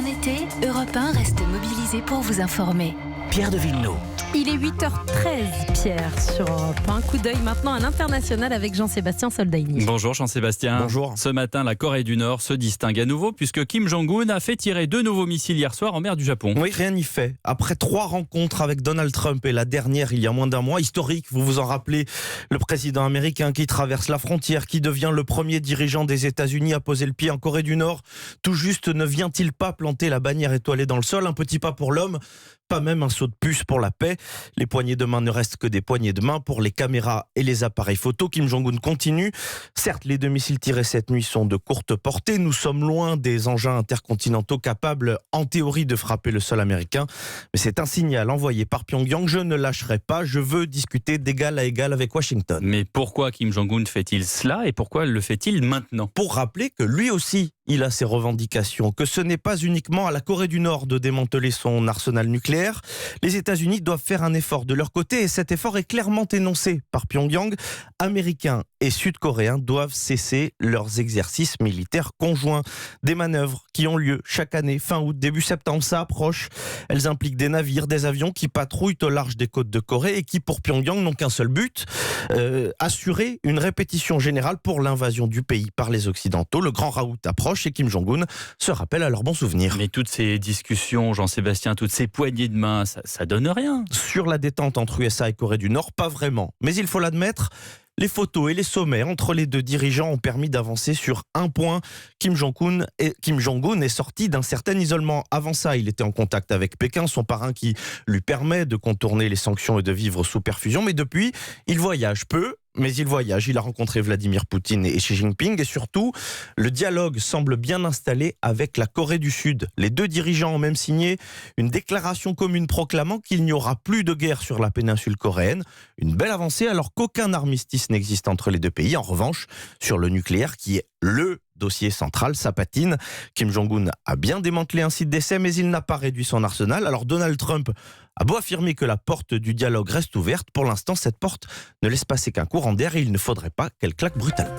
En été, Europe 1 reste mobilisé pour vous informer. Pierre de Villeneuve. Il est 8h13, Pierre, sur Europe 1. Coup d'œil maintenant à l'international avec Jean-Sébastien Soldaini. Bonjour Jean-Sébastien. Bonjour. Ce matin, la Corée du Nord se distingue à nouveau puisque Kim Jong-un a fait tirer 2 nouveaux missiles hier soir en mer du Japon. Oui, rien n'y fait. Après 3 rencontres avec Donald Trump et la dernière il y a moins d'un mois, historique, vous vous en rappelez, le président américain qui traverse la frontière, qui devient le premier dirigeant des États-Unis à poser le pied en Corée du Nord, tout juste ne vient-il pas planter la bannière étoilée dans le sol? Un petit pas pour l'homme, pas même un saut de puce pour la paix. Les poignées de main ne restent que des poignées de main pour les caméras et les appareils photo. Kim Jong-un continue. Certes, les 2 missiles tirés cette nuit sont de courte portée. Nous sommes loin des engins intercontinentaux capables, en théorie, de frapper le sol américain. Mais c'est un signal envoyé par Pyongyang. Je ne lâcherai pas. Je veux discuter d'égal à égal avec Washington. Mais pourquoi Kim Jong-un fait-il cela et pourquoi le fait-il maintenant? Pour rappeler que lui aussi, il a ses revendications, que ce n'est pas uniquement à la Corée du Nord de démanteler son arsenal nucléaire. Les États-Unis doivent faire un effort de leur côté et cet effort est clairement énoncé par Pyongyang. Américains et Sud-Coréens doivent cesser leurs exercices militaires conjoints. Des manœuvres qui ont lieu chaque année, fin août, début septembre, ça approche. Elles impliquent des navires, des avions qui patrouillent au large des côtes de Corée et qui, pour Pyongyang, n'ont qu'un seul but, assurer une répétition générale pour l'invasion du pays par les Occidentaux. Le grand raout approche et Kim Jong-un se rappelle à leurs bons souvenirs. Mais toutes ces discussions, Jean-Sébastien, toutes ces poignées de main, ça donne rien. Sur la détente entre USA et Corée du Nord, pas vraiment. Mais il faut l'admettre, les photos et les sommets entre les 2 dirigeants ont permis d'avancer sur un point. Kim Jong-un est sorti d'un certain isolement. Avant ça, il était en contact avec Pékin, son parrain qui lui permet de contourner les sanctions et de vivre sous perfusion. Mais depuis, il voyage peu. Mais il voyage, il a rencontré Vladimir Poutine et Xi Jinping et surtout, le dialogue semble bien installé avec la Corée du Sud. Les 2 dirigeants ont même signé une déclaration commune proclamant qu'il n'y aura plus de guerre sur la péninsule coréenne. Une belle avancée alors qu'aucun armistice n'existe entre les 2 pays. En revanche, sur le nucléaire qui est le dossier central, ça patine. Kim Jong-un a bien démantelé un site d'essai, mais il n'a pas réduit son arsenal. Alors Donald Trump a beau affirmer que la porte du dialogue reste ouverte, pour l'instant cette porte ne laisse passer qu'un courant d'air et il ne faudrait pas qu'elle claque brutalement.